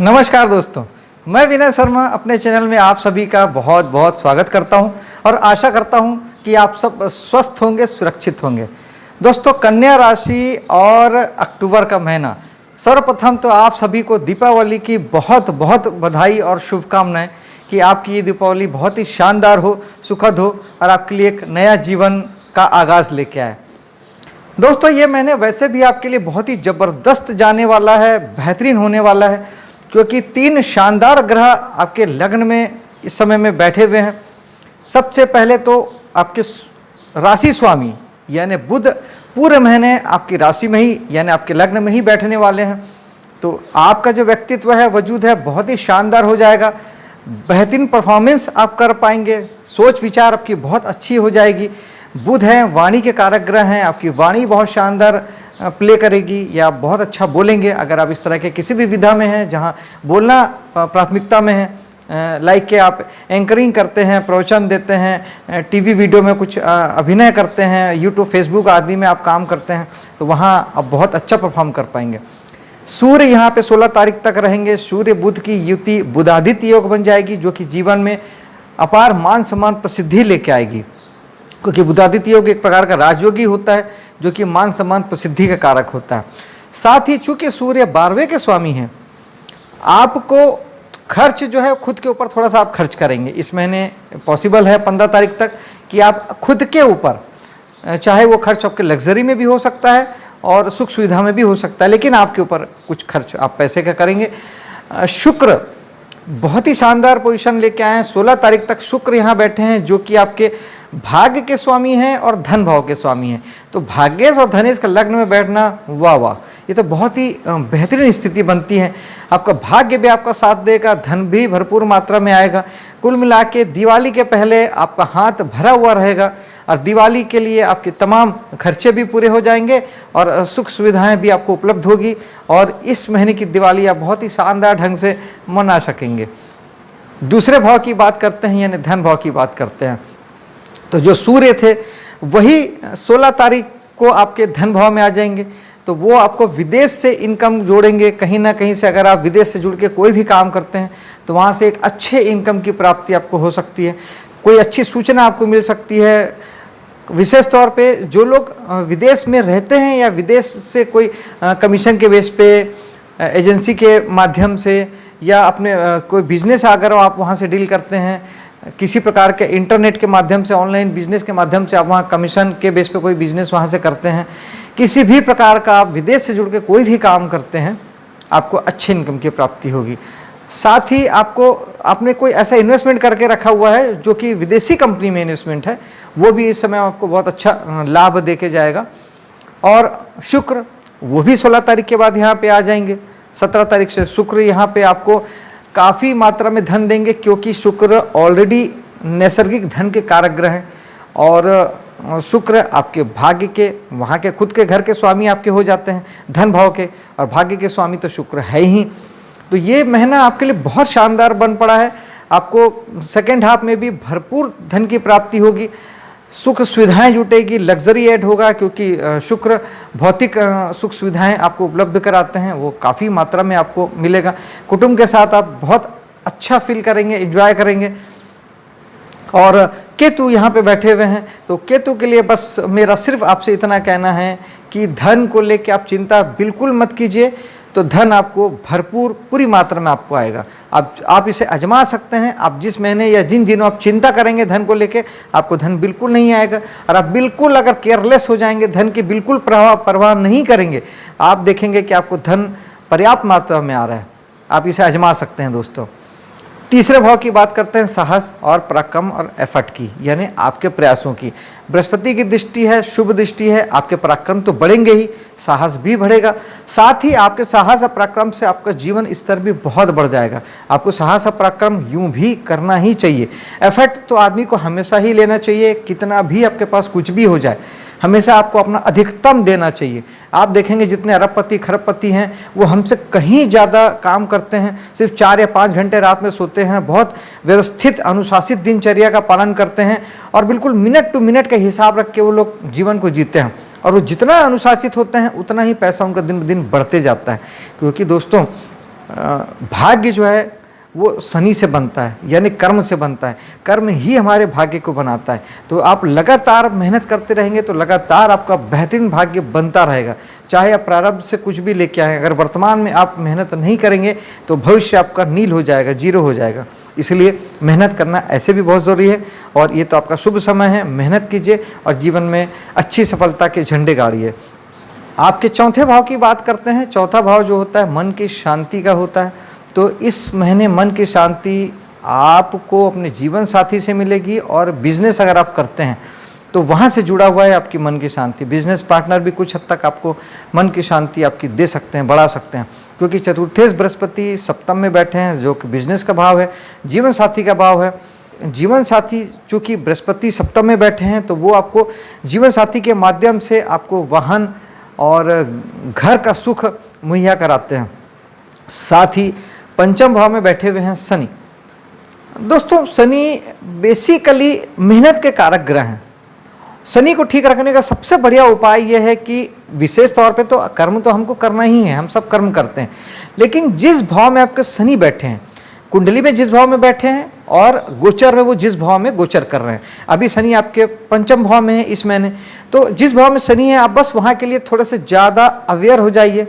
नमस्कार दोस्तों, मैं विनय शर्मा अपने चैनल में आप सभी का बहुत बहुत स्वागत करता हूं और आशा करता हूं कि आप सब स्वस्थ होंगे, सुरक्षित होंगे। दोस्तों, कन्या राशि और अक्टूबर का महीना, सर्वप्रथम तो आप सभी को दीपावली की बहुत बहुत बधाई और शुभकामनाएं कि आपकी ये दीपावली बहुत ही शानदार हो, सुखद हो और आपके लिए एक नया जीवन का आगाज़ लेके आए। दोस्तों, ये महीने वैसे भी आपके लिए बहुत ही ज़बरदस्त जाने वाला है, बेहतरीन होने वाला है, क्योंकि 3 शानदार ग्रह आपके लग्न में इस समय में बैठे हुए हैं। सबसे पहले तो आपके राशि स्वामी यानी बुध पूरे महीने आपकी राशि में ही यानी आपके लग्न में ही बैठने वाले हैं। तो आपका जो व्यक्तित्व है, वजूद है, बहुत ही शानदार हो जाएगा। बेहतरीन परफॉर्मेंस आप कर पाएंगे, सोच विचार आपकी बहुत अच्छी हो जाएगी। बुध है, वाणी के कारक ग्रह हैं, आपकी वाणी बहुत शानदार प्ले करेगी या आप बहुत अच्छा बोलेंगे। अगर आप इस तरह के किसी भी विधा में हैं जहां बोलना प्राथमिकता में है, लाइक के आप एंकरिंग करते हैं, प्रवचन देते हैं, टीवी वीडियो में कुछ अभिनय करते हैं, यूट्यूब फेसबुक आदि में आप काम करते हैं, तो वहां आप बहुत अच्छा परफॉर्म कर पाएंगे। सूर्य यहाँ पे 16 तारीख तक रहेंगे। सूर्य बुध की युति बुधादित्य योग बन जाएगी, जो कि जीवन में अपार मान सम्मान प्रसिद्धि लेके आएगी, क्योंकि बुधादित्य योग एक प्रकार का राजयोगी होता है जो कि मान सम्मान प्रसिद्धि का कारक होता है। साथ ही चूंकि सूर्य 12वें के स्वामी हैं, आपको खर्च जो है खुद के ऊपर थोड़ा सा आप खर्च करेंगे। इस महीने पॉसिबल है 15 तारीख तक कि आप खुद के ऊपर, चाहे वो खर्च आपके लग्जरी में भी हो सकता है और सुख सुविधा में भी हो सकता है, लेकिन आपके ऊपर कुछ खर्च आप पैसे का करेंगे। शुक्र बहुत ही शानदार पोजीशन लेके आए हैं। 16 तारीख तक शुक्र यहाँ बैठे हैं, जो कि आपके भाग्य के स्वामी हैं और धन भाव के स्वामी हैं। तो भाग्येश और धनेश का लग्न में बैठना, वाह वाह, ये तो बहुत ही बेहतरीन स्थिति बनती है। आपका भाग्य भी आपका साथ देगा, धन भी भरपूर मात्रा में आएगा। कुल मिला के दिवाली के पहले आपका हाथ भरा हुआ रहेगा और दिवाली के लिए आपके तमाम खर्चे भी पूरे हो जाएंगे और सुख सुविधाएं भी आपको उपलब्ध होगी और इस महीने की दिवाली आप बहुत ही शानदार ढंग से मना सकेंगे। दूसरे भाव की बात करते हैं यानी धन भाव की बात करते हैं, तो जो सूर्य थे वही 16 तारीख को आपके धन भाव में आ जाएंगे। तो वो आपको विदेश से इनकम जोड़ेंगे। कहीं ना कहीं से अगर आप विदेश से जुड़ के कोई भी काम करते हैं तो वहाँ से एक अच्छे इनकम की प्राप्ति आपको हो सकती है। कोई अच्छी सूचना आपको मिल सकती है। विशेष तौर पे जो लोग विदेश में रहते हैं या विदेश से कोई कमीशन के बेस पे, एजेंसी के माध्यम से या अपने कोई बिजनेस अगर आप वहाँ से डील करते हैं, किसी प्रकार के इंटरनेट के माध्यम से, ऑनलाइन बिजनेस के माध्यम से आप वहाँ कमीशन के बेस पे कोई बिजनेस वहाँ से करते हैं, किसी भी प्रकार का आप विदेश से जुड़ के कोई भी काम करते हैं, आपको अच्छी इनकम की प्राप्ति होगी। साथ ही आपने कोई ऐसा इन्वेस्टमेंट करके रखा हुआ है जो कि विदेशी कंपनी में इन्वेस्टमेंट है, वो भी इस समय आपको बहुत अच्छा लाभ देके जाएगा। और शुक्र वो भी 16 तारीख के बाद यहाँ पे आ जाएंगे। 17 तारीख से शुक्र यहाँ पे आपको काफ़ी मात्रा में धन देंगे, क्योंकि शुक्र ऑलरेडी नैसर्गिक धन के कारक ग्रह हैं और शुक्र आपके भाग्य के, वहाँ के खुद के घर के स्वामी आपके हो जाते हैं, धन भाव के, और भाग्य के स्वामी तो शुक्र है ही। तो ये महीना आपके लिए बहुत शानदार बन पड़ा है। आपको सेकेंड हाफ में भी भरपूर धन की प्राप्ति होगी, सुख सुविधाएं जुटेगी, लग्जरी ऐड होगा, क्योंकि शुक्र भौतिक सुख सुविधाएं आपको उपलब्ध कराते हैं, वो काफ़ी मात्रा में आपको मिलेगा। कुटुंब के साथ आप बहुत अच्छा फील करेंगे, एंजॉय करेंगे। और केतु यहाँ पे बैठे हुए हैं, तो केतु के लिए बस मेरा सिर्फ आपसे इतना कहना है कि धन को लेके आप चिंता बिल्कुल मत कीजिए, तो धन आपको भरपूर पूरी मात्रा में आपको आएगा। आप इसे आजमा सकते हैं। आप जिस महीने या जिन दिनों आप चिंता करेंगे धन को लेके, आपको धन बिल्कुल नहीं आएगा। और आप बिल्कुल अगर केयरलेस हो जाएंगे, धन की बिल्कुल परवाह नहीं करेंगे, आप देखेंगे कि आपको धन पर्याप्त मात्रा में आ रहा है। आप इसे आजमा सकते हैं दोस्तों। तीसरे भाव की बात करते हैं साहस और पराक्रम और एफर्ट की, यानी आपके प्रयासों की। बृहस्पति की दृष्टि है, शुभ दृष्टि है, आपके पराक्रम तो बढ़ेंगे ही, साहस भी बढ़ेगा। साथ ही आपके साहस और पराक्रम से आपका जीवन स्तर भी बहुत बढ़ जाएगा। आपको साहस और पराक्रम यूं भी करना ही चाहिए। एफर्ट तो आदमी को हमेशा ही लेना चाहिए, कितना भी आपके पास कुछ भी हो जाए, हमेशा आपको अपना अधिकतम देना चाहिए। आप देखेंगे जितने अरबपति खरबपति हैं वो हमसे कहीं ज़्यादा काम करते हैं, सिर्फ 4 या 5 घंटे रात में सोते हैं, बहुत व्यवस्थित अनुशासित दिनचर्या का पालन करते हैं और बिल्कुल मिनट टू मिनट का हिसाब रख के वो लोग जीवन को जीते हैं। और वो जितना अनुशासित होते हैं उतना ही पैसा उनका दिन ब दिन बढ़ते जाता है। क्योंकि दोस्तों भाग्य जो है वो शनि से बनता है, यानी कर्म से बनता है। कर्म ही हमारे भाग्य को बनाता है। तो आप लगातार मेहनत करते रहेंगे तो लगातार आपका बेहतरीन भाग्य बनता रहेगा। चाहे आप प्रारब्ध से कुछ भी लेके आए, अगर वर्तमान में आप मेहनत नहीं करेंगे तो भविष्य आपका नील हो जाएगा, जीरो हो जाएगा। इसलिए मेहनत करना ऐसे भी बहुत ज़रूरी है। और ये तो आपका शुभ समय है, मेहनत कीजिए और जीवन में अच्छी सफलता के झंडे गाड़िए। आपके चौथे भाव की बात करते हैं। चौथा भाव जो होता है मन की शांति का होता है। तो इस महीने मन की शांति आपको अपने जीवन साथी से मिलेगी, और बिजनेस अगर आप करते हैं तो वहाँ से जुड़ा हुआ है आपकी मन की शांति। बिजनेस पार्टनर भी कुछ हद तक आपको मन की शांति आपकी दे सकते हैं, बढ़ा सकते हैं, क्योंकि चतुर्थेश बृहस्पति सप्तम में बैठे हैं जो कि बिजनेस का भाव है, जीवन साथी का भाव है। जीवन साथी चूँकि बृहस्पति सप्तम में बैठे हैं तो वो आपको जीवन साथी के माध्यम से आपको वाहन और घर का सुख मुहैया कराते हैं। साथ ही पंचम भाव में बैठे हुए हैं शनि। दोस्तों शनि बेसिकली मेहनत के कारक ग्रह हैं। शनि को ठीक रखने का सबसे बढ़िया उपाय यह है कि विशेष तौर पे तो कर्म तो हमको करना ही है, हम सब कर्म करते हैं, लेकिन जिस भाव में आपके शनि बैठे हैं, कुंडली में जिस भाव में बैठे हैं और गोचर में वो जिस भाव में गोचर कर रहे हैं, अभी शनि आपके पंचम भाव में है इस महीने, तो जिस भाव में शनि है आप बस वहाँ के लिए थोड़ा से ज़्यादा अवेयर हो जाइए,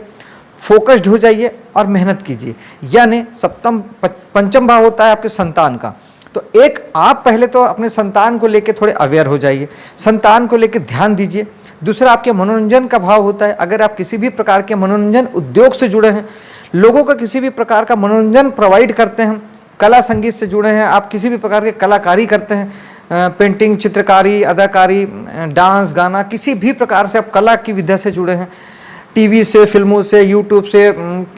फोकस्ड हो जाइए और मेहनत कीजिए। यानी सप्तम पंचम भाव होता है आपके संतान का, तो एक आप पहले तो अपने संतान को लेके थोड़े अवेयर हो जाइए, संतान को लेके ध्यान दीजिए। दूसरा आपके मनोरंजन का भाव होता है। अगर आप किसी भी प्रकार के मनोरंजन उद्योग से जुड़े हैं, लोगों का किसी भी प्रकार का मनोरंजन प्रोवाइड करते हैं, कला संगीत से जुड़े हैं, आप किसी भी प्रकार के कलाकारी करते हैं, पेंटिंग, चित्रकारी, अदाकारी, डांस, गाना, किसी भी प्रकार से आप कला की विद्या से जुड़े हैं, टीवी से, फिल्मों से, यूट्यूब से,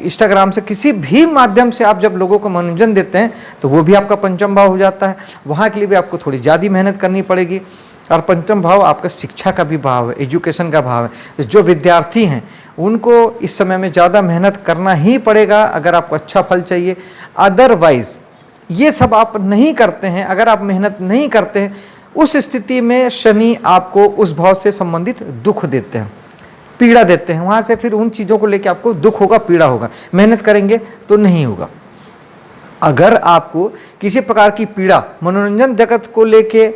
इंस्टाग्राम से, किसी भी माध्यम से आप जब लोगों को मनोरंजन देते हैं तो वो भी आपका पंचम भाव हो जाता है। वहाँ के लिए भी आपको थोड़ी ज़्यादा मेहनत करनी पड़ेगी। और पंचम भाव आपका शिक्षा का भी भाव है, एजुकेशन का भाव है। तो जो विद्यार्थी हैं उनको इस समय में ज़्यादा मेहनत करना ही पड़ेगा अगर आपको अच्छा फल चाहिए। अदरवाइज ये सब आप नहीं करते हैं, अगर आप मेहनत नहीं करते हैं, उस स्थिति में शनि आपको उस भाव से संबंधित दुख देते हैं, पीड़ा देते हैं। वहाँ से फिर उन चीज़ों को लेकर आपको दुख होगा, पीड़ा होगा। मेहनत करेंगे तो नहीं होगा। अगर आपको किसी प्रकार की पीड़ा मनोरंजन जगत को लेके,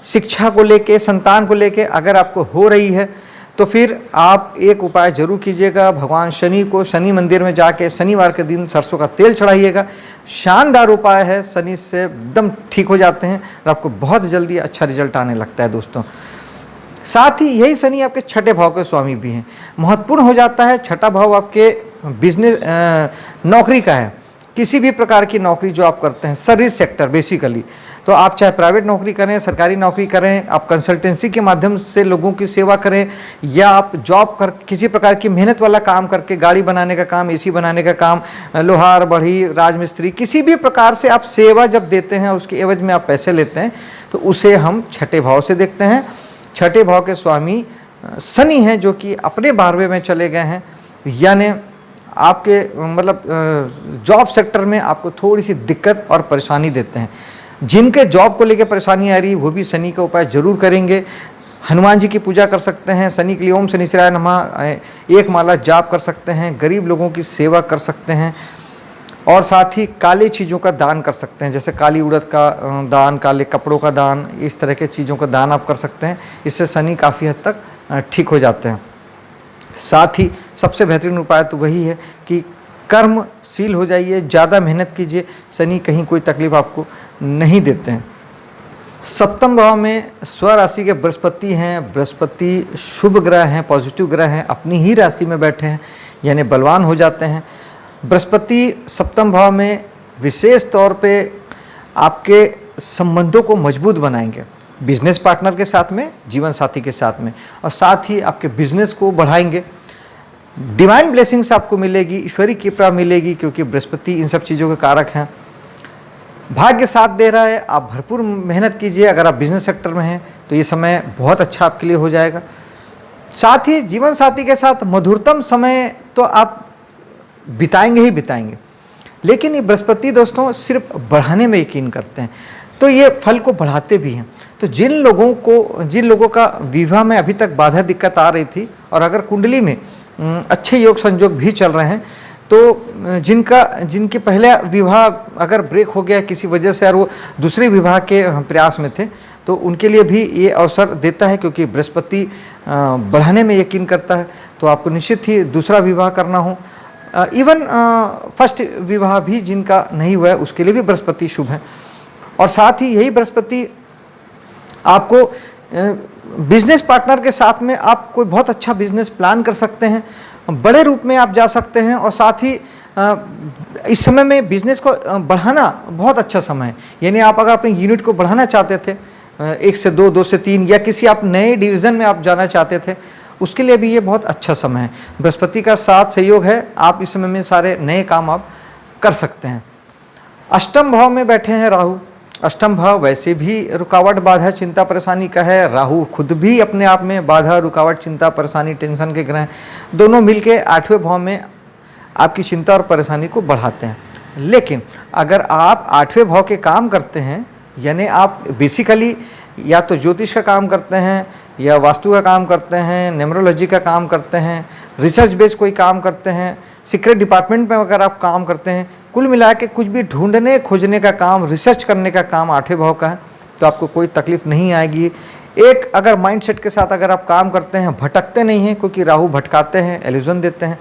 शिक्षा को लेके, संतान को लेके अगर आपको हो रही है तो फिर आप एक उपाय जरूर कीजिएगा। भगवान शनि को शनि मंदिर में जाके शनिवार के दिन सरसों का तेल चढ़ाइएगा। शानदार उपाय है, शनि से एकदम ठीक हो जाते हैं और आपको बहुत जल्दी अच्छा रिजल्ट आने लगता है दोस्तों। साथ ही यही शनि आपके छठे भाव के स्वामी भी हैं, महत्वपूर्ण हो जाता है। छठा भाव आपके बिजनेस नौकरी का है। किसी भी प्रकार की नौकरी जो आप करते हैं, सर्विस सेक्टर बेसिकली, तो आप चाहे प्राइवेट नौकरी करें, सरकारी नौकरी करें, आप कंसल्टेंसी के माध्यम से लोगों की सेवा करें, या आप जॉब कर किसी प्रकार की मेहनत वाला काम करके, गाड़ी बनाने का काम, एसी बनाने का काम, लोहार, बढ़ई, राजमिस्त्री, किसी भी प्रकार से आप सेवा जब देते हैं उसके एवज में आप पैसे लेते हैं, तो उसे हम छठे भाव से देखते हैं। छठे भाव के स्वामी शनि हैं जो कि अपने 12वें में चले गए हैं, यानी आपके मतलब जॉब सेक्टर में आपको थोड़ी सी दिक्कत और परेशानी देते हैं। जिनके जॉब को लेकर परेशानी आ रही वो भी शनि का उपाय जरूर करेंगे। हनुमान जी की पूजा कर सकते हैं, शनि के लिए ओम शनिश्चराय नमः एक माला जाप कर सकते हैं, गरीब लोगों की सेवा कर सकते हैं, और साथ ही काली चीज़ों का दान कर सकते हैं, जैसे काली उड़द का दान, काले कपड़ों का दान, इस तरह के चीज़ों का दान आप कर सकते हैं। इससे शनि काफ़ी हद तक ठीक हो जाते हैं। साथ ही सबसे बेहतरीन उपाय तो वही है कि कर्मशील हो जाइए, ज़्यादा मेहनत कीजिए, शनि कहीं कोई तकलीफ आपको नहीं देते हैं। सप्तम भाव में स्वराशि के बृहस्पति हैं। बृहस्पति शुभ ग्रह हैं, पॉजिटिव ग्रह हैं, अपनी ही राशि में बैठे हैं, यानी बलवान हो जाते हैं। बृहस्पति सप्तम भाव में विशेष तौर पे आपके संबंधों को मजबूत बनाएंगे, बिजनेस पार्टनर के साथ में, जीवन साथी के साथ में, और साथ ही आपके बिजनेस को बढ़ाएंगे। डिवाइन ब्लेसिंग्स आपको मिलेगी, ईश्वरीय कृपा मिलेगी, क्योंकि बृहस्पति इन सब चीज़ों के कारक हैं। भाग्य साथ दे रहा है, आप भरपूर मेहनत कीजिए। अगर आप बिजनेस सेक्टर में हैं तो ये समय बहुत अच्छा आपके लिए हो जाएगा। साथ ही जीवन साथी के साथ मधुरतम समय तो आप बिताएंगे ही बिताएंगे, लेकिन ये बृहस्पति दोस्तों सिर्फ बढ़ाने में यकीन करते हैं, तो ये फल को बढ़ाते भी हैं। तो जिन लोगों का विवाह में अभी तक बाधा दिक्कत आ रही थी, और अगर कुंडली में अच्छे योग संयोग भी चल रहे हैं, तो जिनके पहले विवाह अगर ब्रेक हो गया किसी वजह से और वो दूसरे विवाह के प्रयास में थे, तो उनके लिए भी ये अवसर देता है, क्योंकि बृहस्पति बढ़ाने में यकीन करता है। तो आपको निश्चित ही दूसरा विवाह करना हो, इवन फर्स्ट विवाह भी जिनका नहीं हुआ है उसके लिए भी बृहस्पति शुभ है। और साथ ही यही बृहस्पति आपको बिजनेस पार्टनर के साथ में आप कोई बहुत अच्छा बिजनेस प्लान कर सकते हैं, बड़े रूप में आप जा सकते हैं। और साथ ही इस समय में बिजनेस को बढ़ाना बहुत अच्छा समय है। यानी आप अगर अपने यूनिट को बढ़ाना चाहते थे 1 से 2, 2 से 3, या किसी आप नए डिवीज़न में आप जाना चाहते थे, उसके लिए भी ये बहुत अच्छा समय है। बृहस्पति का साथ सहयोग है, आप इस समय में सारे नए काम आप कर सकते हैं। अष्टम भाव में बैठे हैं राहु। अष्टम भाव वैसे भी रुकावट, बाधा, चिंता, परेशानी का है। राहु खुद भी अपने आप में बाधा, रुकावट, चिंता, परेशानी, टेंशन के ग्रह दोनों मिलके 8वें भाव में आपकी चिंता और परेशानी को बढ़ाते हैं। लेकिन अगर आप 8वें भाव के काम करते हैं, यानी आप बेसिकली या तो ज्योतिष का काम करते हैं, या वास्तु का काम करते हैं, न्यूमरोलॉजी का काम करते हैं, रिसर्च बेस्ड कोई काम करते हैं, सीक्रेट डिपार्टमेंट में अगर आप काम करते हैं, कुल मिला के कुछ भी ढूंढने खोजने का काम, रिसर्च करने का काम 8वें भाव का है, तो आपको कोई तकलीफ नहीं आएगी। एक अगर माइंडसेट के साथ अगर आप काम करते हैं, भटकते नहीं हैं, क्योंकि राहु भटकाते हैं, एल्यूजन देते हैं।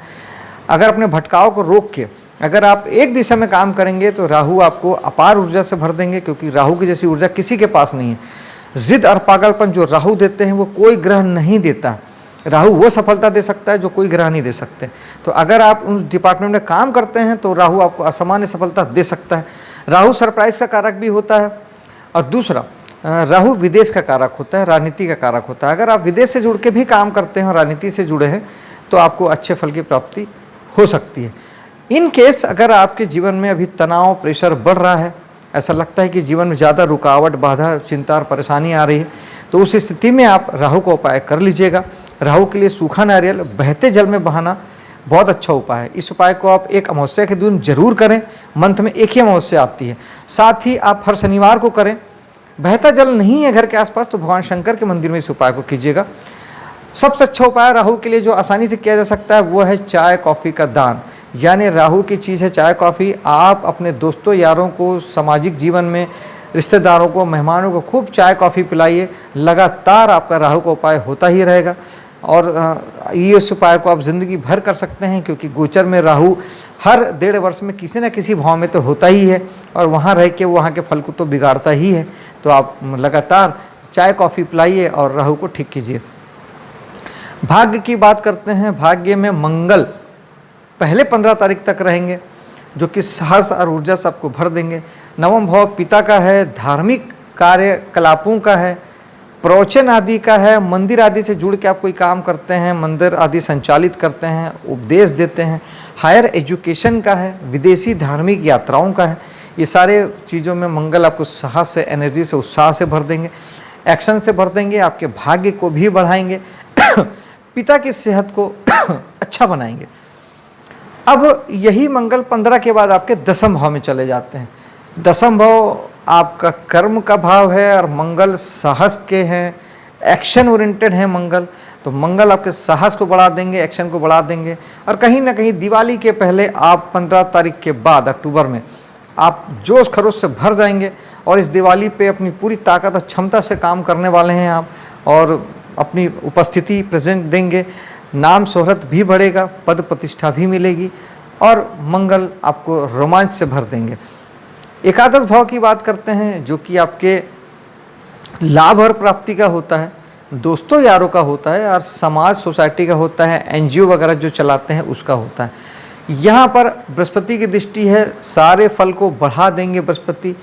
अगर अपने भटकाव को रोक के अगर आप एक दिशा में काम करेंगे तो राहु आपको अपार ऊर्जा से भर देंगे, क्योंकि राहु की जैसी ऊर्जा किसी के पास नहीं है। जिद और पागलपन जो राहु देते हैं वो कोई ग्रह नहीं देता। राहु वो सफलता दे सकता है जो कोई ग्रह नहीं दे सकते। तो अगर आप उस डिपार्टमेंट में काम करते हैं तो राहु आपको असामान्य सफलता दे सकता है। राहु सरप्राइज का कारक भी होता है। और दूसरा, राहु विदेश का कारक होता है, राजनीति का कारक होता है। अगर आप विदेश से जुड़ के भी काम करते हैं और राजनीति से जुड़े हैं तो आपको अच्छे फल की प्राप्ति हो सकती है। इन केस अगर आपके जीवन में अभी तनाव, प्रेशर बढ़ रहा है, ऐसा लगता है कि जीवन में ज़्यादा रुकावट, बाधा, चिंता और परेशानी आ रही है, तो उस स्थिति में आप राहु का उपाय कर लीजिएगा। राहु के लिए सूखा नारियल बहते जल में बहाना बहुत अच्छा उपाय है। इस उपाय को आप एक अमावस्या के दिन जरूर करें। मंथ में एक ही अमावस्या आती है। साथ ही आप हर शनिवार को करें। बहता जल नहीं है घर के आसपास तो भगवान शंकर के मंदिर में इस उपाय को कीजिएगा। सबसे अच्छा उपाय राहु के लिए जो आसानी से किया जा सकता है वो है चाय कॉफ़ी का दान। यानी राहु की चीज़ है चाय कॉफ़ी। आप अपने दोस्तों यारों को, सामाजिक जीवन में रिश्तेदारों को, मेहमानों को खूब चाय कॉफ़ी पिलाइए। लगातार आपका राहु का उपाय होता ही रहेगा। और ये इस उपाय को आप ज़िंदगी भर कर सकते हैं, क्योंकि गोचर में राहु हर 1.5 वर्ष में किसी न किसी भाव में तो होता ही है, और वहाँ रह के वहाँ के फल को तो बिगाड़ता ही है। तो आप लगातार चाय कॉफ़ी पिलाइए और राहु को ठीक कीजिए। भाग्य की बात करते हैं। भाग्य में मंगल पहले 15 तारीख तक रहेंगे, जो कि साहस और ऊर्जा से आपको भर देंगे। नवम भाव पिता का है, धार्मिक कार्यकलापों का है, प्रवचन आदि का है। मंदिर आदि से जुड़ के आप कोई काम करते हैं, मंदिर आदि संचालित करते हैं, उपदेश देते हैं। हायर एजुकेशन का है, विदेशी धार्मिक यात्राओं का है। ये सारे चीज़ों में मंगल आपको साहस से, एनर्जी से, उत्साह से भर देंगे, एक्शन से भर देंगे। आपके भाग्य को भी बढ़ाएंगे, पिता की सेहत को अच्छा बनाएंगे। अब यही मंगल 15 के बाद आपके 10वें भाव में चले जाते हैं। 10वां भाव आपका कर्म का भाव है और मंगल साहस के हैं, एक्शन ओरिएंटेड है मंगल। तो मंगल आपके साहस को बढ़ा देंगे, एक्शन को बढ़ा देंगे। और कहीं ना कहीं दिवाली के पहले आप 15 तारीख के बाद अक्टूबर में आप जोश खरोश से भर जाएंगे और इस दिवाली पे अपनी पूरी ताकत और क्षमता से काम करने वाले हैं आप, और अपनी उपस्थिति प्रेजेंट देंगे। नाम शोहरत भी बढ़ेगा, पद प्रतिष्ठा भी मिलेगी और मंगल आपको रोमांच से भर देंगे। एकादश भाव की बात करते हैं, जो कि आपके लाभ और प्राप्ति का होता है, दोस्तों यारों का होता है और समाज सोसाइटी का होता है, एनजीओ वगैरह जो चलाते हैं उसका होता है। यहाँ पर बृहस्पति की दृष्टि है, सारे फल को बढ़ा देंगे बृहस्पति,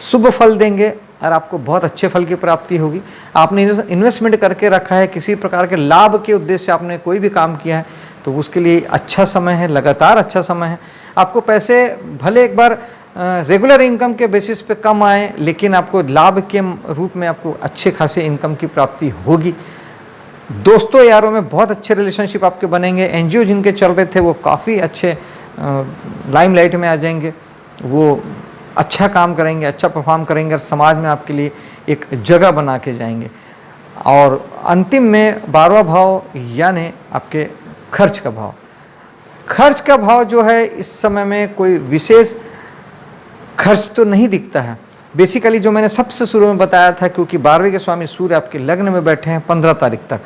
शुभ फल देंगे और आपको बहुत अच्छे फल की प्राप्ति होगी। आपने इन्वेस्टमेंट करके रखा है, किसी प्रकार के लाभ के उद्देश्य से आपने कोई भी काम किया है तो उसके लिए अच्छा समय है, लगातार अच्छा समय है। आपको पैसे भले एक बार रेगुलर इनकम के बेसिस पे कम आए, लेकिन आपको लाभ के रूप में आपको अच्छे खासे इनकम की प्राप्ति होगी। दोस्तों यारों में बहुत अच्छे रिलेशनशिप आपके बनेंगे। एनजीओ जिनके चल रहे थे वो काफ़ी अच्छे लाइमलाइट में आ जाएंगे, वो अच्छा काम करेंगे, अच्छा परफॉर्म करेंगे और समाज में आपके लिए एक जगह बना के जाएंगे। और अंतिम में 12वां भाव यानी आपके खर्च का भाव। खर्च का भाव जो है इस समय में कोई विशेष खर्च तो नहीं दिखता है। बेसिकली जो मैंने सबसे शुरू में बताया था, क्योंकि 12वें के स्वामी सूर्य आपके लग्न में बैठे हैं 15 तारीख तक,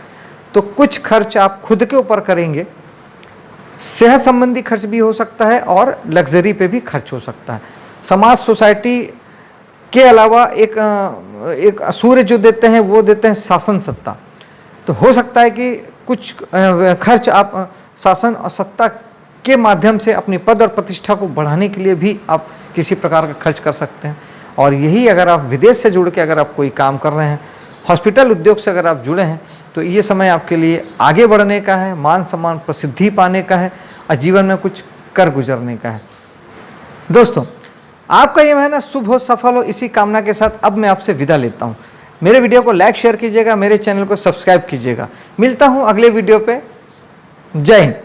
तो कुछ खर्च आप खुद के ऊपर करेंगे। सेहत संबंधी खर्च भी हो सकता है और लग्जरी पे भी खर्च हो सकता है। समाज सोसाइटी के अलावा एक सूर्य जो देते हैं वो देते हैं शासन सत्ता। तो हो सकता है कि कुछ खर्च आप शासन और सत्ता के माध्यम से अपनी पद और प्रतिष्ठा को बढ़ाने के लिए भी आप किसी प्रकार का खर्च कर सकते हैं। और यही अगर आप विदेश से जुड़ के अगर आप कोई काम कर रहे हैं, हॉस्पिटल उद्योग से अगर आप जुड़े हैं, तो ये समय आपके लिए आगे बढ़ने का है, मान सम्मान प्रसिद्धि पाने का है और जीवन में कुछ कर गुजरने का है। दोस्तों, आपका ये महीना शुभ हो, सफल हो, इसी कामना के साथ अब मैं आपसे विदा लेता हूँ। मेरे वीडियो को लाइक शेयर कीजिएगा, मेरे चैनल को सब्सक्राइब कीजिएगा। मिलता हूँ अगले वीडियो पे। जय हिंद।